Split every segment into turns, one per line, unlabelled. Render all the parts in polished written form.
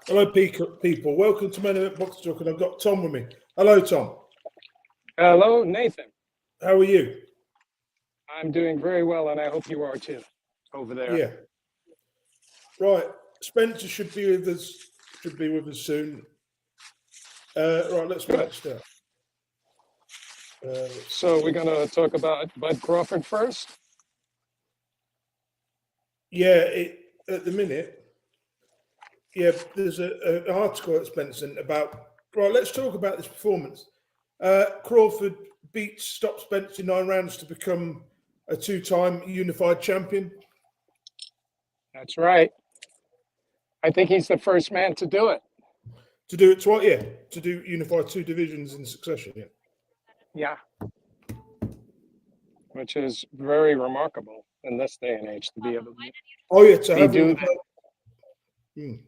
Hello, people. Welcome to Men Event Box Talk, and I've got Tom with me. Hello, Tom.
Hello, Nathan.
How are you?
I'm doing very well, and I hope you are too, over there.
Yeah. Right. Spencer should be with us. Should be with us soon. Right. Let's start.
So we're going to talk about Bud Crawford first.
Yeah. At the minute. Yeah. There's an article at Spencer about. Right. Let's talk about this performance. Crawford stopped Spence in 9 rounds to become a 2-time unified champion.
That's right. I think he's the first man to do it.
To do it twice, yeah. To do unify 2 divisions in succession, yeah.
Yeah. Which is very remarkable in this day and age to be able to.
Oh yeah, to have
do that.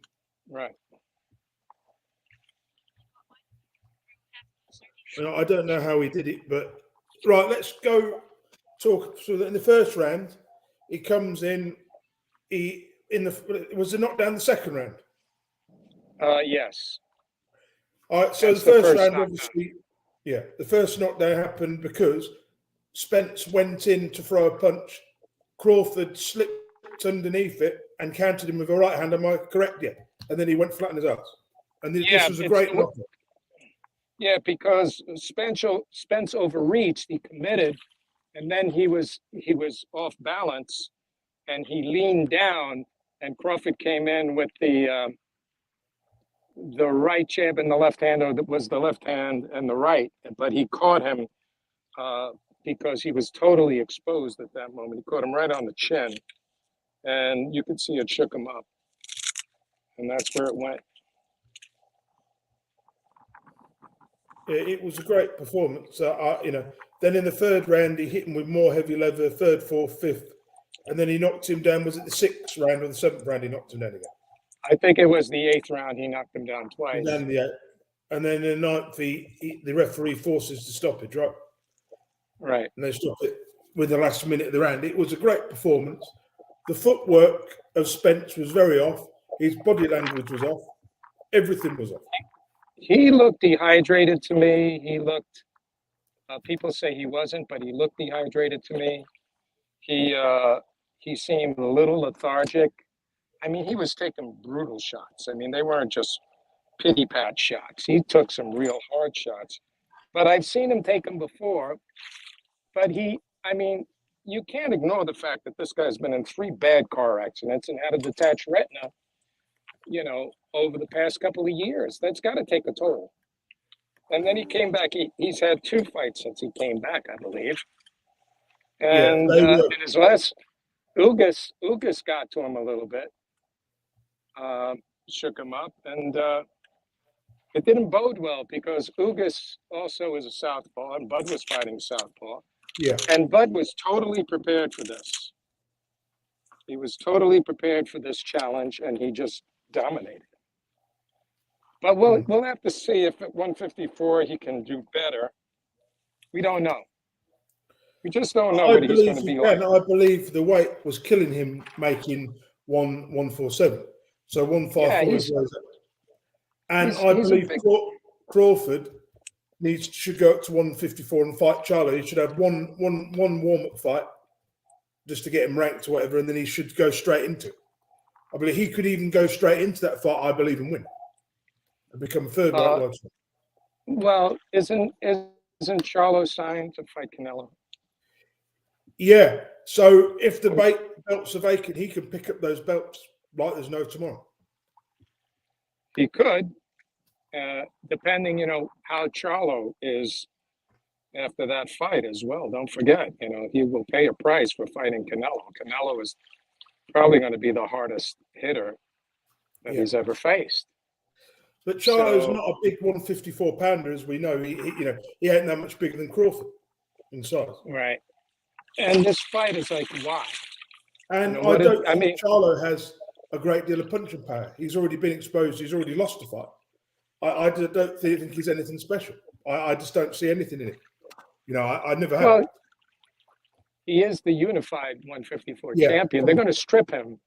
Right.
Well, I don't know how he did it, but right, let's go talk. So that in the first round, he comes in. Was the knockdown the second round?
Yes.
All right. So the first round, obviously, yeah, the first knockdown happened because Spence went in to throw a punch. Crawford slipped underneath it and countered him with a right hand. Am I correct? Yeah. And then he went flat on his ass. And this was a great knockout.
Yeah, because Spence overreached, he committed, and then he was off balance, and he leaned down, and Crawford came in with the right jab and the left hand, or that was the left hand and the right, but he caught him because he was totally exposed at that moment. He caught him right on the chin, and you could see it shook him up, and that's where it went.
It was a great performance. Then in the third round, he hit him with more heavy leather, third, fourth, fifth. And then he knocked him down. Was it the 6th round or the 7th round he knocked him down again?
I think it was the 8th round he knocked him down twice.
And then in the 9th, the referee forces the stoppage, right?
Right.
And they stopped it with the last minute of the round. It was a great performance. The footwork of Spence was very off. His body language was off. Everything was off.
He looked dehydrated to me. He looked, people say he wasn't, but he looked dehydrated to me. He seemed a little lethargic. I mean, he was taking brutal shots. I mean, they weren't just pity-pat shots. He took some real hard shots. But I've seen him take them before. But you can't ignore the fact that this guy's been in 3 bad car accidents and had a detached retina, over the past couple of years. That's got to take a toll. And then he came back. He's had 2 fights since he came back, I believe. And in his last, Ugas got to him a little bit, shook him up, and it didn't bode well because Ugas also is a southpaw, and Bud was fighting southpaw.
Yeah.
And Bud was totally prepared for this. He was totally prepared for this challenge, and he just dominated. But we'll have to see if at 154 he can do better. We don't know. We just don't know what he's going to be like.
I believe the weight was killing him, making 147. So 154 is and I believe Crawford should go up to 154 and fight Charlo. He should have one warm-up fight just to get him ranked or whatever, and then he should go straight into it. I believe he could even go straight into that fight, I believe, and win. And become 3rd light world champion.
Well, isn't Charlo signed to fight Canelo?
Yeah. So if the belts are vacant, he can pick up those belts like there's no tomorrow.
He could, depending, how Charlo is after that fight as well. Don't forget, he will pay a price for fighting Canelo. Canelo is probably going to be the hardest hitter that he's ever faced.
But Charlo's not a big 154 pounder, as we know. He ain't that much bigger than Crawford in size.
Right. And this fight is like, why?
And I think Charlo has a great deal of punching power. He's already been exposed. He's already lost a fight. I don't think he's anything special. I just don't see anything in it. I never have.
Well, he is the unified 154 champion. They're going to strip him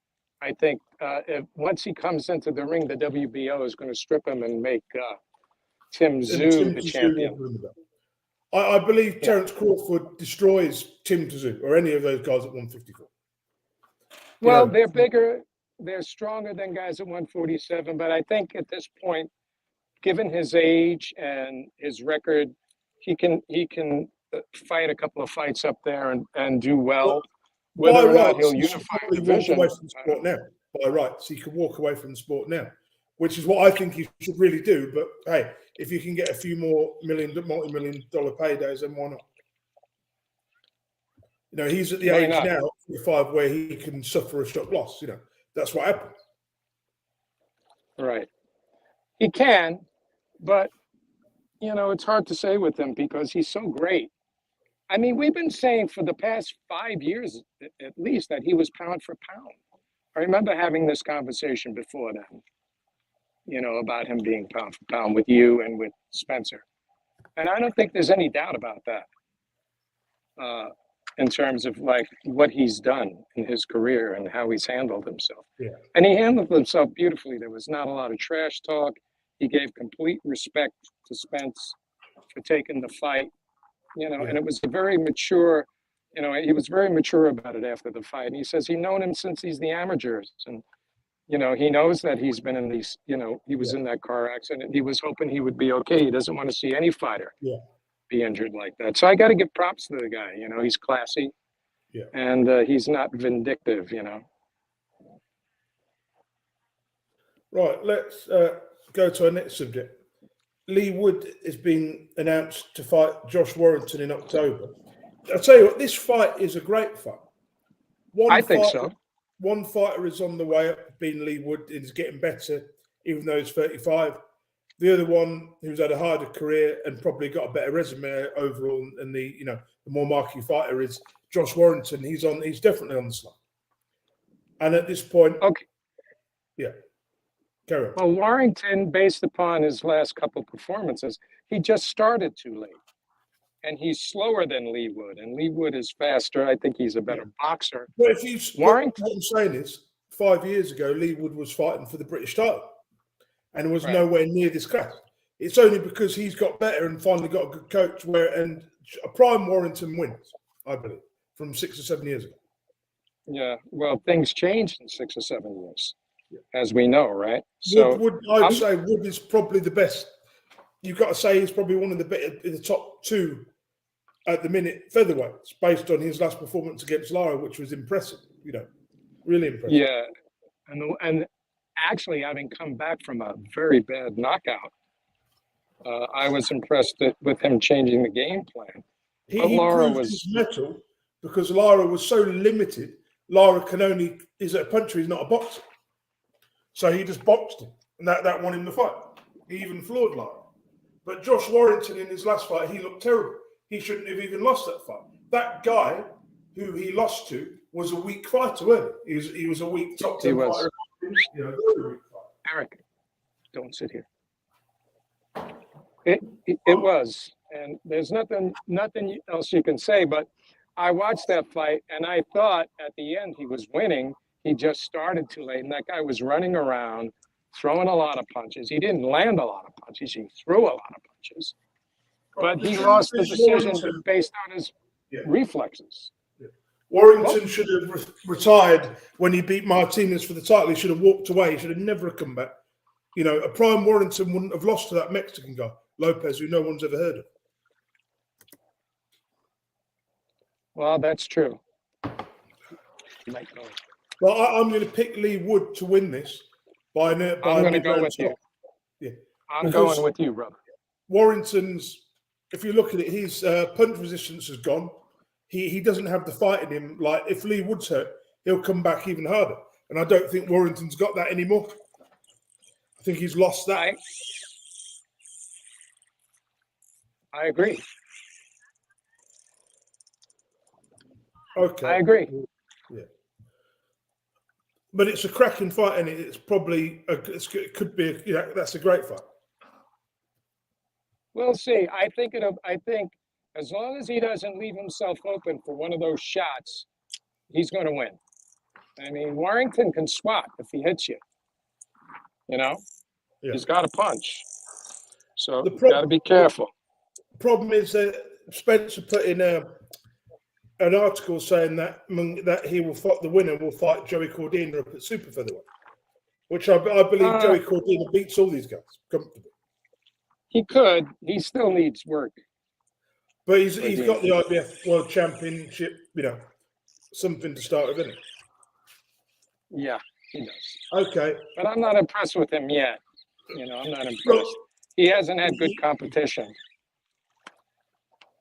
I think if once he comes into the ring, the WBO is going to strip him and make Tim Tszyu the champion.
I believe Terence Crawford destroys Tim Tszyu or any of those guys at 154.
Well, they're bigger, they're stronger than guys at 147, but I think at this point, given his age and his record, he can fight a couple of fights up there and do well. Whether or not he'll unify the division.
Walk away from the sport now. By rights, he could walk away from the sport now, which is what I think he should really do. But hey, if you can get a few more multi-million dollar paydays, then why not? You know, he's at the age now, 45, where he can suffer a shock loss. You know, that's what happens.
Right. He can, but, you know, it's hard to say with him because he's so great. I mean, we've been saying for the past 5 years, at least, that he was pound for pound. I remember having this conversation before then, you know, about him being pound for pound with you and with Spencer. And I don't think there's any doubt about that in terms of like what he's done in his career and how he's handled himself.
Yeah.
And he handled himself beautifully. There was not a lot of trash talk. He gave complete respect to Spence for taking the fight, you know, and it was a very mature, you know, he was very mature about it after the fight. And he says he's known him since he's the amateurs. And, you know, he knows that he's been in these, you know, he was in that car accident. He was hoping he would be okay. He doesn't want to see any fighter be injured like that. So I got to give props to the guy. You know, he's classy and he's not vindictive, you know.
Right, let's go to our next subject. Lee Wood is being announced to fight Josh Warrington in October. I'll tell you what, this fight is a great fight.
I think so.
One fighter is on the way up, being Lee Wood, is getting better, even though he's 35. The other one, who's had a harder career and probably got a better resume overall, and the more marquee fighter is Josh Warrington. He's definitely on the slide. And at this point, carry on.
Well, Warrington, based upon his last couple performances, he just started too late. And he's slower than Lee Wood. And Lee Wood is faster. I think he's a better boxer.
Well, Warrington, what I'm saying is, 5 years ago, Lee Wood was fighting for the British title and was nowhere near this class. It's only because he's got better and finally got a good coach and a prime Warrington wins, I believe, from 6 or 7 years ago.
Yeah, well, things changed in 6 or 7 years, as we know, right? So
I'd say Wood is probably the best. You've got to say he's probably one of the better in the top two at the minute featherweights, based on his last performance against Lara, which was impressive. You know, really impressive.
Yeah, and actually, having come back from a very bad knockout, I was impressed with him changing the game plan.
He proved his mettle because Lara was so limited. Lara is a puncher, he's not a boxer. So he just boxed him, and that won him the fight. He even floored Lara. But Josh Warrington, in his last fight, he looked terrible. He shouldn't have even lost that fight. That guy who he lost to was a weak fighter, wasn't he? He was a weak top 10 fighter. You know, very weak fighter.
Eric, don't sit here. It was, and there's nothing else you can say. But I watched that fight, and I thought at the end he was winning. He just started too late, and that guy was running around, throwing a lot of punches. He didn't land a lot of punches. He threw a lot of punches. But he lost the decision based on his reflexes.
Yeah. Warrington should have retired when he beat Martinez for the title. He should have walked away. He should have never come back. You know, a prime Warrington wouldn't have lost to that Mexican guy, Lopez, who no one's ever heard of.
Well, that's true.
Well, I'm going to pick Lee Wood to win this. I'm
going to go with you.
Yeah.
I'm going with you, brother.
Warrington's, if you look at it, his punch resistance has gone. He doesn't have the fight in him. Like, if Lee Wood's hurt, he'll come back even harder. And I don't think Warrington's got that anymore. I think he's lost that.
I agree.
Okay.
I agree.
Yeah. But it's a cracking fight, and it's probably it could be. That's a great fight.
We'll see. I think as long as he doesn't leave himself open for one of those shots, he's going to win. I mean, Warrington can swat if he hits you. You know, he's got a punch. So you got to be careful.
The problem is that Spencer put in an article saying that he will fight, the winner will fight Joey Cordina up at super featherweight, which I believe Joey Cordina beats all these guys comfortably.
He could. He still needs work.
But he's got the IBF World Championship, something to start with, isn't it?
Yeah, he does.
Okay.
But I'm not impressed with him yet. I'm not impressed. He hasn't had good competition.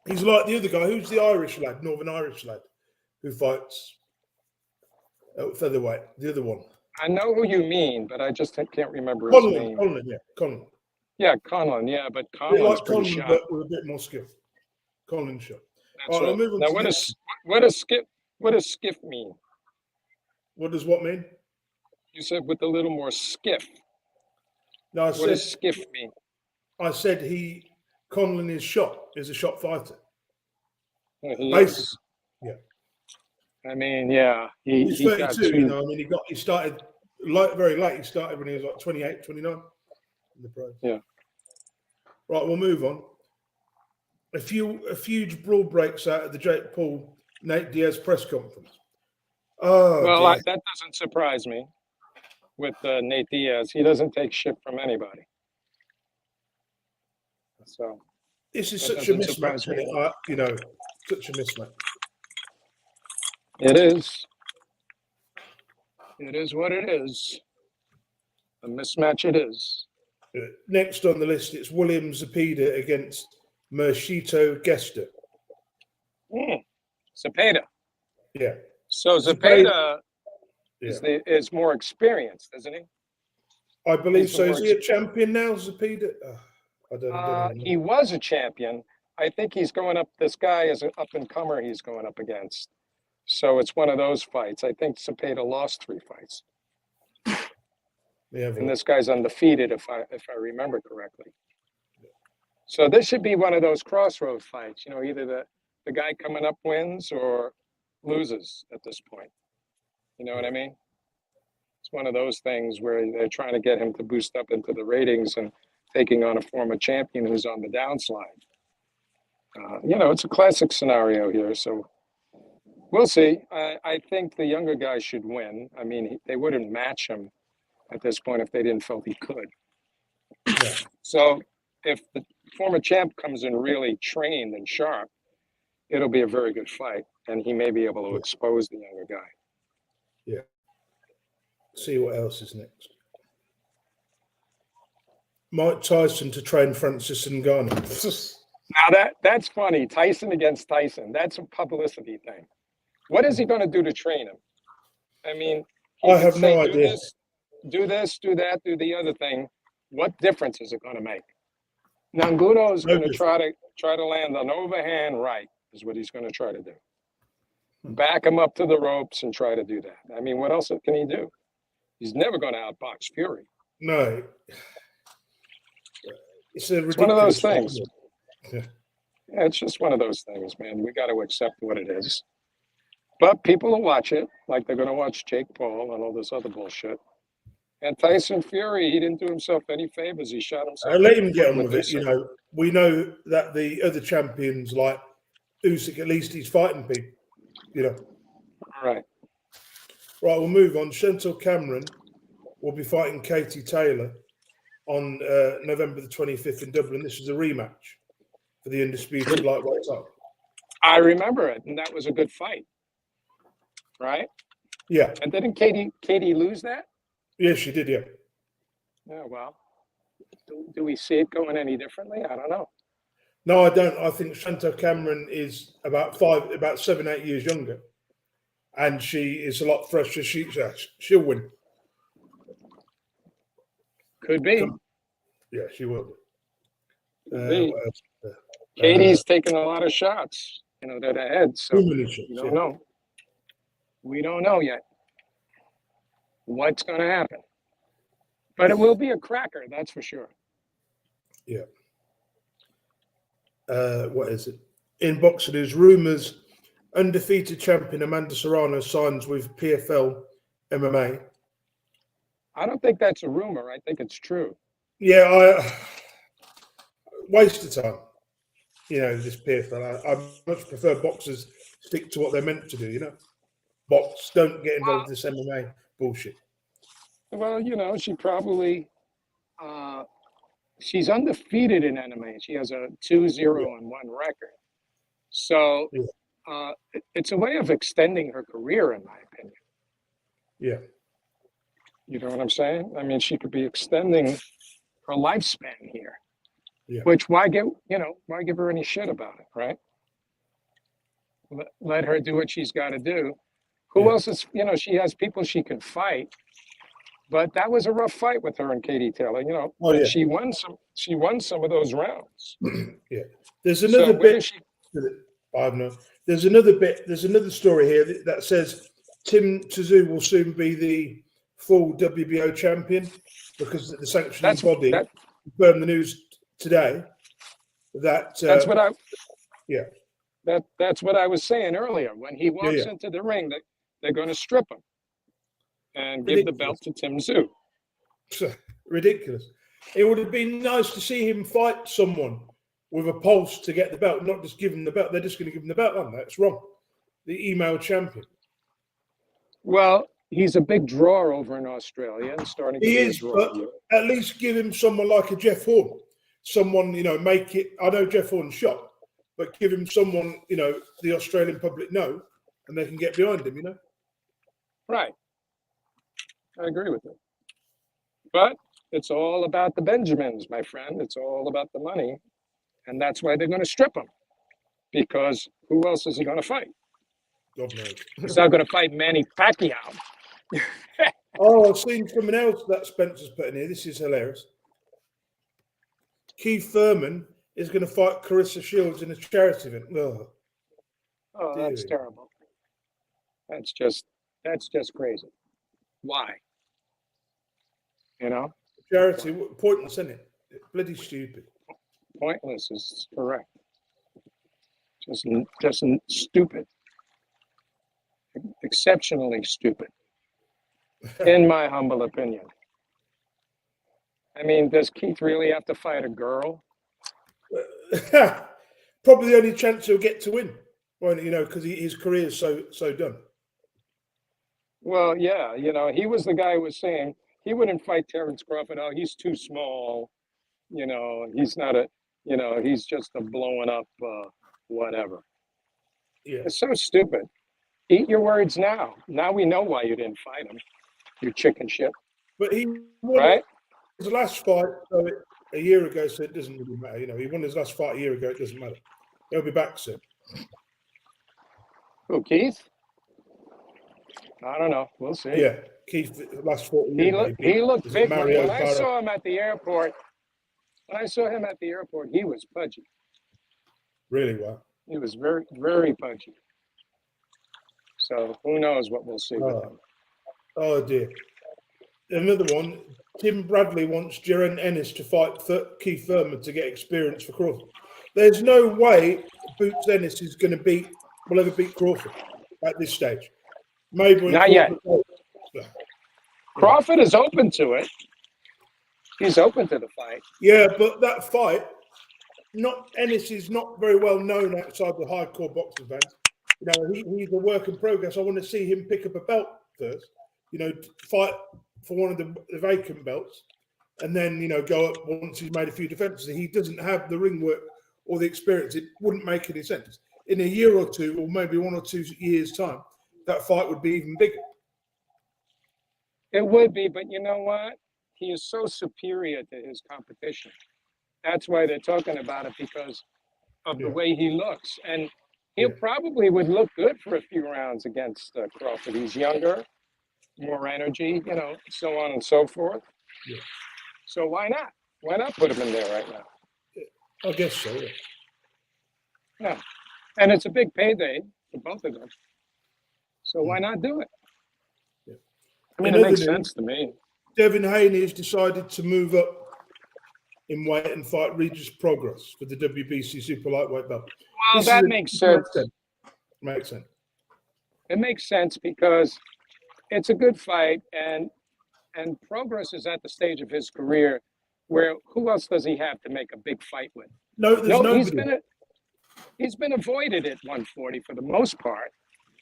He's like the other guy. Who's the Irish lad, Northern Irish lad, who fights at featherweight? The other one.
I know who you mean, but I just can't remember his name.
Conlon.
Yeah, Conlon. Yeah, but Conlon's pretty sharp.
But with a bit more skill. Conlon shot.
That's right. Now, what does skiff mean?
What does what mean?
You said with a little more skiff.
No,
what does skiff mean?
I said Conlon is a shot fighter.
Basically.
Yeah.
I mean, yeah.
He's 32, he started very late. He started when he was like 28, 29 in the pros.
Yeah.
Right, we'll move on. A huge brawl breaks out at the Jake Paul, Nate Diaz press conference. Oh,
well, that doesn't surprise me with Nate Diaz. He doesn't take shit from anybody. So
this is such a mismatch, such a mismatch.
It is. It is what it is. A mismatch it is.
Next on the list, it's William Zepeda against Mershito Gesta.
Zepeda.
Yeah.
So Zepeda is more experienced, isn't he?
I believe so. Is he a champion now, Zepeda? I don't know.
He was a champion. I think he's going up. This guy is an up-and-comer he's going up against. So it's one of those fights. I think Zepeda lost 3 fights.
Yeah,
and this guy's undefeated, if I remember correctly. So this should be one of those crossroad fights. Either the guy coming up wins or loses at this point. You know what I mean? It's one of those things where they're trying to get him to boost up into the ratings and taking on a former champion who's on the downslide. It's a classic scenario here. So we'll see. I think the younger guy should win. I mean, they wouldn't match him at this point if they didn't feel he could.
Yeah.
So if the former champ comes in really trained and sharp, it'll be a very good fight, and he may be able to expose the younger guy.
Yeah. See what else is next. Mike Tyson to train Francis Ngannou.
Now that's funny. Tyson against Tyson. That's a publicity thing. What is he going to do to train him? I mean,
I have no idea.
Do this, do that, do the other thing. What difference is it going to make? Ngannou is going to try to land an overhand right, is what he's going to try to do. Back him up to the ropes and try to do that. I mean, what else can he do? He's never going to outbox Fury.
No. It's
one of those things. Yeah, it's just one of those things, man. We got to accept what it is. But people will watch it like they're going to watch Jake Paul and all this other bullshit. And Tyson Fury, he didn't do himself any favors. He shot himself.
Let him get on with it. We know that the other champions, like Usyk, at least he's fighting people.
Right.
Right, we'll move on. Chantel Cameron will be fighting Katie Taylor on November the 25th in Dublin. This is a rematch for the undisputed lightweight title.
I remember it, and that was a good fight. Right?
Yeah.
And didn't Katie lose that?
Yes, she did, yeah.
Yeah, well, do we see it going any differently? I don't know.
No, I don't. I think Chantel Cameron is about 7, 8 years younger. And she is a lot fresher. She'll win.
Could be.
Yeah, she will.
Katie's taking a lot of shots, to the head. So
you
don't know. We don't know yet what's going to happen. But it will be a cracker, that's for sure.
Yeah. What is it? In boxing, there's rumours undefeated champion Amanda Serrano signs with PFL MMA.
I don't think that's a rumor. I think it's true.
Yeah, waste of time. This PFL. I much prefer boxers stick to what they're meant to do. Box, don't get involved with this MMA bullshit.
Well, she probably she's undefeated in MMA. She has a 2-0-1 record. So it's a way of extending her career, in my opinion.
Yeah.
You know what I'm saying? I mean, she could be extending her lifespan here.
Yeah.
Which why give her any shit about it, right? Let her do what she's got to do. Who else is, she has people she can fight. But that was a rough fight with her and Katie Taylor, and she won some of those rounds.
Yeah. There's another bit. I don't know. There's another story here that says Tim Tszyu will soon be the full WBO champion because the sanctioning body confirmed the news today that's what I was saying earlier. When he walks into the ring, they're going to strip him and give the belt to Tim Tszyu. Ridiculous. It would have been nice to see him fight someone with a pulse to get the belt, not just give him the belt. They're just going to give him the belt, aren't they? That's wrong. The email champion.
Well, he's a big draw over in Australia and starting to be a draw.
But at least give him someone like a Jeff Horn. Someone, make it. I know Jeff Horn's shot, but give him someone, the Australian public know, and they can get behind him,
Right. I agree with you. But it's all about the Benjamins, my friend. It's all about the money. And that's why they're going to strip him. Because who else is he going to fight?
God knows.
He's not going to fight Manny Pacquiao.
I've seen something else that Spencer's put in here. This is hilarious. Keith Thurman is going to fight Carissa Shields in a charity event.
Oh, that's terrible. That's just crazy. Why?
Charity, pointless, isn't it? Bloody stupid.
Pointless is correct. Just stupid. Exceptionally stupid. In my humble opinion. I mean, does Keith really have to fight a girl?
Probably the only chance he'll get to win, because his career is so done.
Well, yeah, he was the guy who was saying he wouldn't fight Terrence Crawford. Oh, he's too small. He's not he's just a blowing up whatever.
Yeah.
It's so stupid. Eat your words now. Now we know why you didn't fight him. You chicken shit.
But he won his last fight a year ago, so it doesn't really matter. He won his last fight a year ago. It doesn't matter. He'll be back soon.
Who, Keith? I don't know. We'll see.
Yeah, Keith, last 40 years.
He looked big. When I saw him at the airport, he was pudgy.
Really well.
He was very, very pudgy. So who knows what we'll see with him.
Oh, dear. Another one. Tim Bradley wants Jaron Ennis to fight Keith Thurman to get experience for Crawford. There's no way Boots Ennis is going to will ever beat Crawford at this stage. Maybe
not yet. Crawford is open to it. He's open to the fight.
Yeah, but that fight, Ennis is not very well known outside the hardcore boxing fans. He's a work in progress. I want to see him pick up a belt first. Fight for one of the vacant belts, and then go up once he's made a few defenses. He doesn't have the ring work or the experience. It wouldn't make any sense. In a year or two, or maybe 1 or 2 years' time, that fight would be even bigger.
It would be, but you know what? He is so superior to his competition. That's why they're talking about it, because of the way he looks. And he probably would look good for a few rounds against Crawford. He's younger, more energy, so on and so forth.
Yeah.
So why not? Why not put him in there right now?
I guess so.
Yeah. And it's a big payday for both of them. So why not do it?
Yeah.
I mean, it makes sense to me.
Devin Haney has decided to move up in weight and fight Regis Progress for the WBC Super Lightweight belt.
Well, that makes sense.
Makes sense.
It makes sense because it's a good fight, and Progress is at the stage of his career where who else does he have to make a big fight with?
No, there's nobody.
He's been avoided at 140 for the most part.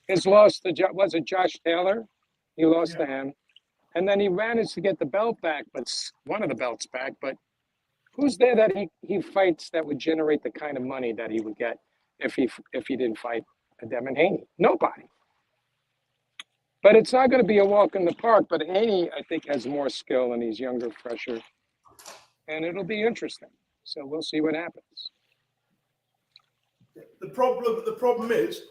His loss to was it Josh Taylor? He lost to him, and then he managed to get the belt back, but one of the belts back. But who's there that he fights that would generate the kind of money that he would get if he didn't fight Devin Haney? Nobody. But it's not going to be a walk in the park. But Haney, I think, has more skill and he's younger, fresher, and it'll be interesting. So we'll see what happens.
The problem is,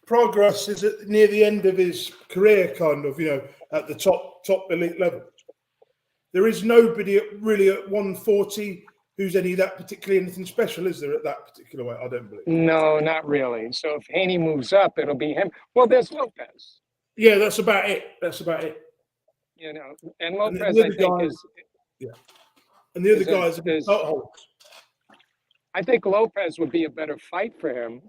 Progress is near the end of his career, kind of, at the top elite level. There is nobody really at 140 who's particularly anything special, is there, at that particular weight? I don't believe.
No, not really. So if Haney moves up, it'll be him. Well, there's Lopez.
Yeah, that's about it.
And Lopez, I think, is.
Yeah. And the other guys are start holds.
I think Lopez would be a better fight for him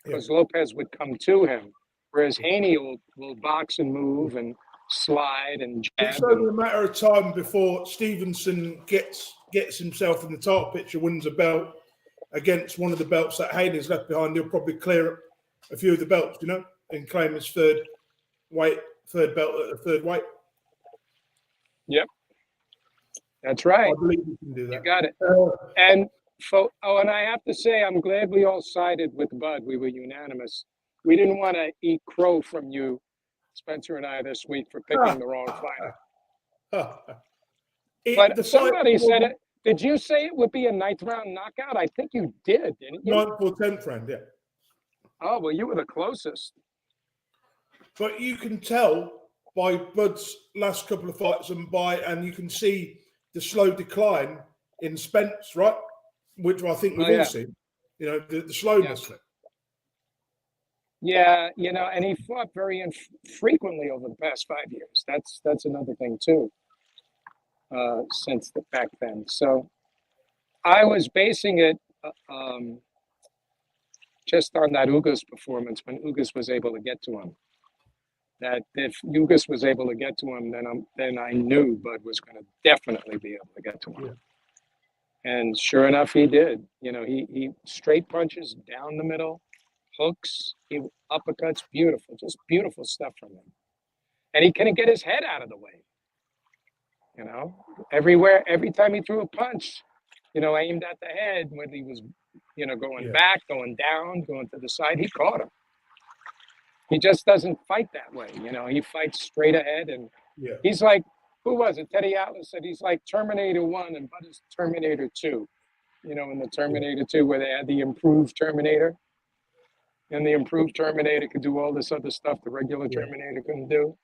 because Lopez would come to him, whereas Haney will box and move and slide and jab.
It's only a matter of time before Stevenson gets himself in the title picture, wins a belt against one of the belts that Haney's left behind. He'll probably clear up a few of the belts, and claim his third belt at the third weight.
Yep. That's right.
I believe you can do that.
You got it. And I have to say, I'm glad we all sided with Bud. We were unanimous. We didn't want to eat crow from you, Spencer and I, this week for picking the wrong fighter. But somebody said it. Did you say it would be a ninth round knockout? I think you did, didn't you?
9th or 10th round, yeah.
Oh, well, you were the closest.
But you can tell by Bud's last couple of fights and you can see the slow decline in Spence, right? Which I think we've all seen. The slowness.
Yeah, and he fought very infrequently over the past 5 years. That's another thing too. Since back then, so I was basing it just on that Ugas performance when Ugas was able to get to him. That if Ugas was able to get to him, then I knew Bud was going to definitely be able to get to him. Yeah. And sure enough, he did. He straight punches down the middle, hooks, uppercuts, just beautiful stuff from him. And he couldn't get his head out of the way. Every time he threw a punch, aimed at the head, when he was, going back, going down, going to the side, he caught him. He just doesn't fight that way. He fights straight ahead. And he's like, who was it? Teddy Atlas said he's like Terminator 1 and Bud is Terminator 2. In the Terminator 2 where they had the improved Terminator. And the improved Terminator could do all this other stuff the regular Terminator couldn't do.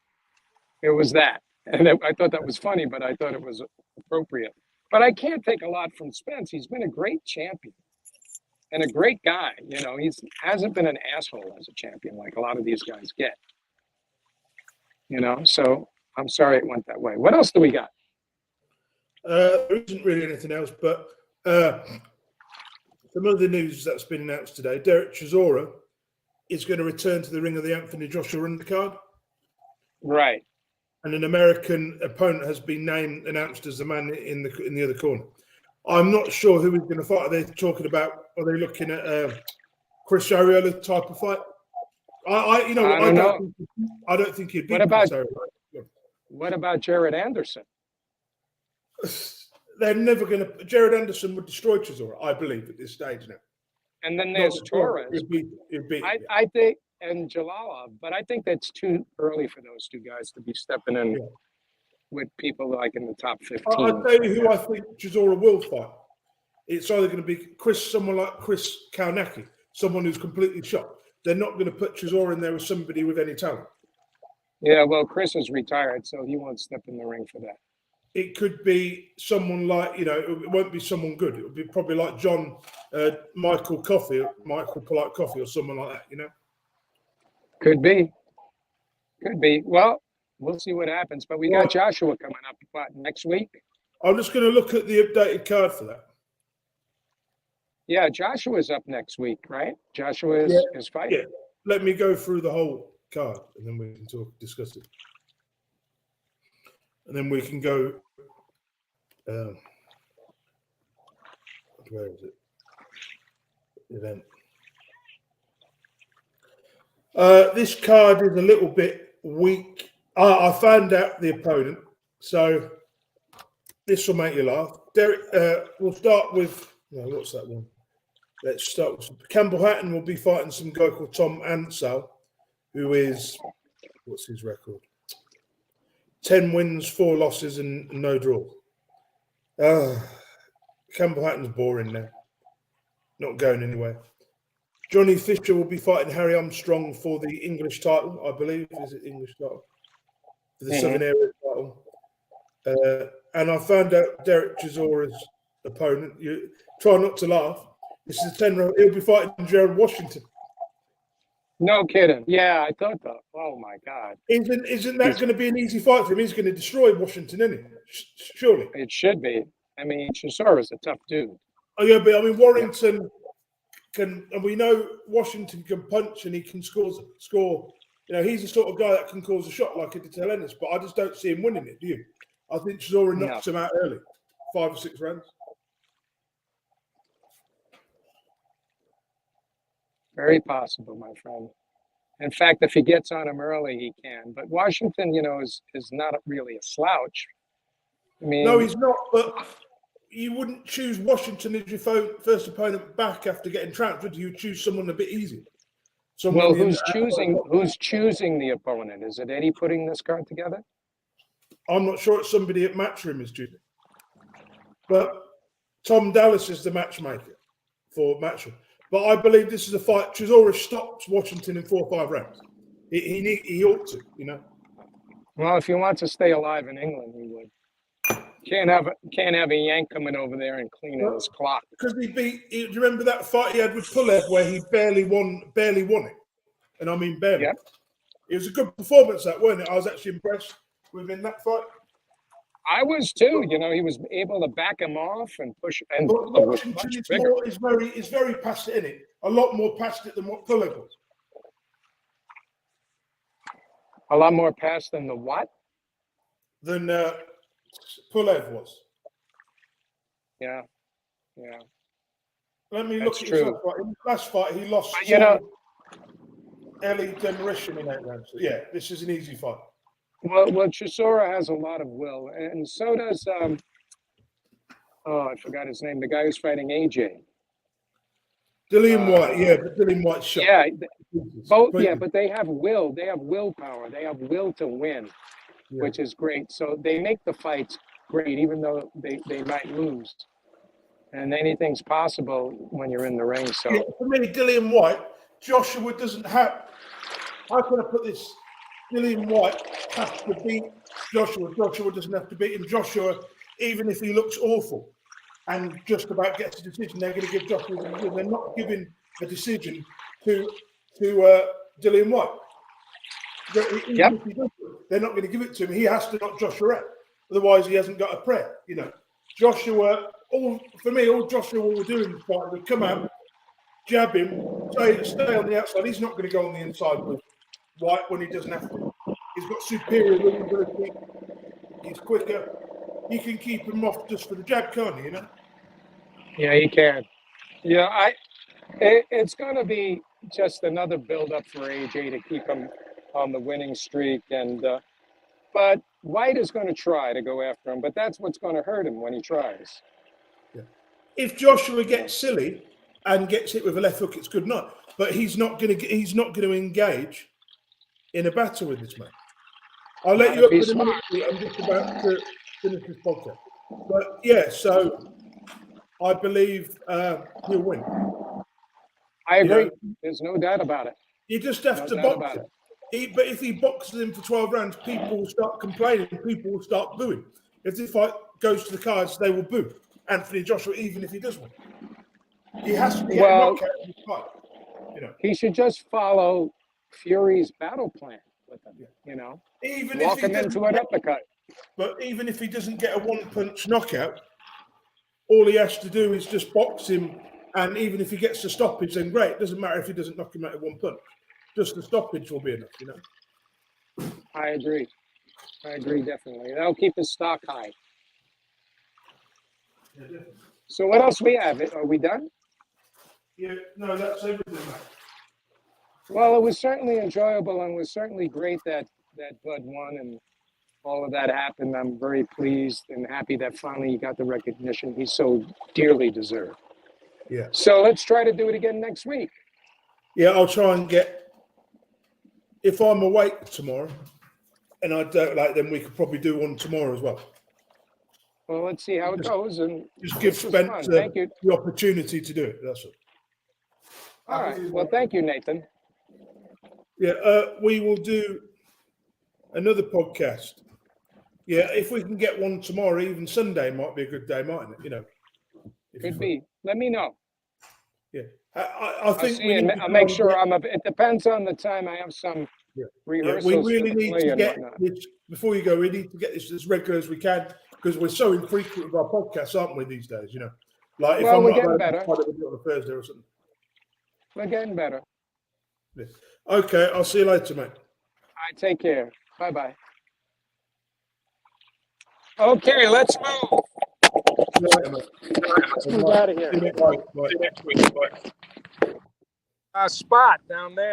It was that. And I thought that was funny, but I thought it was appropriate. But I can't take a lot from Spence. He's been a great champion and a great guy. He hasn't been an asshole as a champion like a lot of these guys get. So I'm sorry it went that way. What else do we got?
There isn't really anything else, but some other news that's been announced today. Derek Chisora is going to return to the ring of the Anthony Joshua undercard.
Right.
And an American opponent has been announced as the man in the other corner. I'm not sure who he's going to fight. Are they talking about? Are they looking at Chris Arreola type of fight? I don't think he'd be.
What about Jared Anderson?
They're never going to. Jared Anderson would destroy Chisora, I believe, at this stage now.
And then there's Torres. I think. And Jalalov, but I think that's too early for those two guys to be stepping in with people like in the top 15.
I'll tell you who I think Chisora will fight. It's either going to be someone like Chris Kaunaki, someone who's completely shot. They're not going to put Chisora in there with somebody with any talent.
Yeah, well, Chris is retired, so he won't step in the ring for that.
It could be someone like, it won't be someone good. It would be probably like Michael Polite Coffee or someone like that,
Could be. Well, we'll see what happens. But we got Joshua coming up next week.
I'm just going to look at the updated card for that.
Yeah, Joshua's up next week, right? Joshua is fighting.
Yeah. Let me go through the whole card and then we can discuss it. and then we can go. Where is it? Event. This card is a little bit weak. I found out the opponent, so this will make you laugh. Derek, we'll start with. No, what's that one? Let's start with Campbell Hatton. Will be fighting some guy called Tom Ansell, who is, what's his record? 10 wins, 4 losses, and no draw. Campbell Hatton's boring now. Not going anywhere. Johnny Fisher will be fighting Harry Armstrong for the English title, I believe. Is it English title? For the Southern Area title. And I found out Derek Chisora's opponent. You try not to laugh. This is a 10-round. He'll be fighting Gerald Washington.
No kidding. Yeah, I thought that. Oh my God.
Isn't that going to be an easy fight for him? He's going to destroy Washington, isn't he? Surely.
It should be. I mean, Chisora's a tough dude.
Oh yeah, but I mean Warrington can, and we know Washington can punch and he can score. You know, he's the sort of guy that can cause a shot like he did to Lennis, but I just don't see him winning it. Do you? I think Chisora knocks him out early, 5 or 6 rounds.
Very possible, my friend. In fact, if he gets on him early, he can. But Washington, you know, is not really a slouch. I mean,
no, he's not. But you wouldn't choose Washington as your first opponent back after getting trounced, would you? You'd choose someone a bit easier.
Well, who's choosing the opponent? Is it Eddie putting this card together?
I'm not sure it's somebody at Matchroom is choosing. But Tom Dallas is the matchmaker for Matchroom. But I believe this is a fight. Chisora stops Washington in 4 or 5 rounds. He ought to, you know.
Well, if he wants to stay alive in England, he would. Can't have a Yank coming over there and cleaning his clock.
Because do you remember that fight he had with Pulev where he barely won it? And I mean barely.
Yep.
It was a good performance, that, wasn't it? I was actually impressed with him in that fight.
I was too. You know, he was able to back him off and push. And
Washington is very past it, isn't it? A lot more past it than what Pulev was.
A lot more past than the what?
Than Pulev was.
Yeah.
Let me look at his last fight. He lost.
You know,
Eli Demirician in 8 rounds. So yeah, this is an easy fight.
Well, Chisora has a lot of will, and so does I forgot his name. The guy who's fighting AJ.
Dillian White, but Dillian White's shot.
Yeah, both. Yeah, but they have will. They have willpower. They have will to win, which is great. So they make the fights great, even though they might lose. And anything's possible when you're in the ring. So
for me, Dillian White, Joshua doesn't have. How can I put this? Dillian White has to beat Joshua. Joshua doesn't have to beat him. Joshua, even if he looks awful and just about gets a decision, they're going to give Joshua a decision. They're not giving a decision to Dillian White. If he does, they're not going to give it to him. He has to knock Joshua out. Otherwise, he hasn't got a prayer. You know, Joshua. All Joshua will do in the fight will come out, jab him, stay on the outside. He's not going to go on the inside with White when he doesn't have to. He's got superior ability. He's quicker. He can keep him off just for the jab, can't he? You know.
Yeah, he can. Yeah, it's going to be just another build-up for AJ to keep him on the winning streak, and but White is going to try to go after him, but that's what's going to hurt him when he tries.
Yeah. If Joshua gets silly and gets hit with a left hook, it's good night. But he's not going to engage in a battle with this man. I'll let you up in a minute. I'm just about to finish this podcast. But yeah, so I believe he'll win.
I agree. There's no doubt about it.
You just have to box him. But if he boxes him for 12 rounds, people will start complaining. People will start booing. If this fight goes to the cards, they will boo Anthony Joshua, even if he does win. He has to get a knockout in this fight. You know.
He should just follow Fury's battle plan with him. You know,
even
walk him into an uppercut.
But even if he doesn't get a one-punch knockout, all he has to do is just box him. And even if he gets the stoppage, then great. It doesn't matter if he doesn't knock him out at one punch. Just the stoppage will be enough, you know.
I agree. I agree, definitely. That'll keep his stock high.
Yeah, definitely.
So what else we have? Are we done?
Yeah, no, that's everything, mate.
Well, it was certainly enjoyable and was certainly great that Bud won and all of that happened. I'm very pleased and happy that finally he got the recognition he so dearly deserved.
Yeah.
So let's try to do it again next week.
Yeah, I'll try and if I'm awake tomorrow and I don't then we could probably do one tomorrow as well.
Well, let's see how it goes. And
just give Spence the opportunity to do it. That's it.
All right. Well, thank you, Nathan.
Yeah, we will do another podcast. Yeah, if we can get one tomorrow, even Sunday might be a good day, mightn't it? You know,
could be. Let me know.
Yeah, I think
I'll make sure it depends on the time. I have some rehearsals.
Yeah, we really need to get this before you go. We need to get this as regular as we can because we're so infrequent with our podcasts, aren't we, these days? You know, like if
we're getting better.
On a Thursday or something.
We're getting better.
Yeah. Okay, I'll see you later, mate.
All right, take care. Bye-bye. Okay, let's move. Let's move out of here.
See you next week. Bye.
Spot down there.